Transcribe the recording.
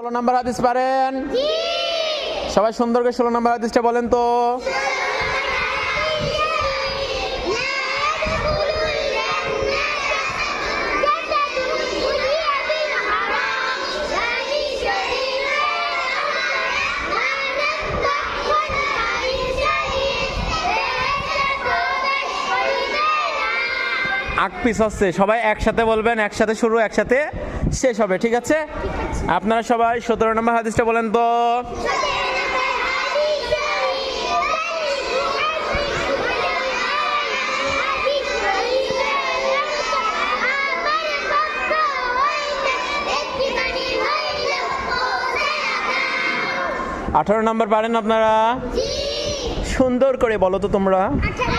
16 নম্বর হাদিস পারেন? সবাই সুন্দর করে 16 নম্বর হাদিসটা বলেন তো। আকপিস হচ্ছে, সবাই একসাথে বলবেন, একসাথে শুরু একসাথে শেষ হবে, ঠিক আছে? আপনারা সবাই 17 নম্বর হাদিসটা বলেন তো। জি। 18 নম্বর পারেন আপনারা? সুন্দর করে বলো তো তোমরা। 18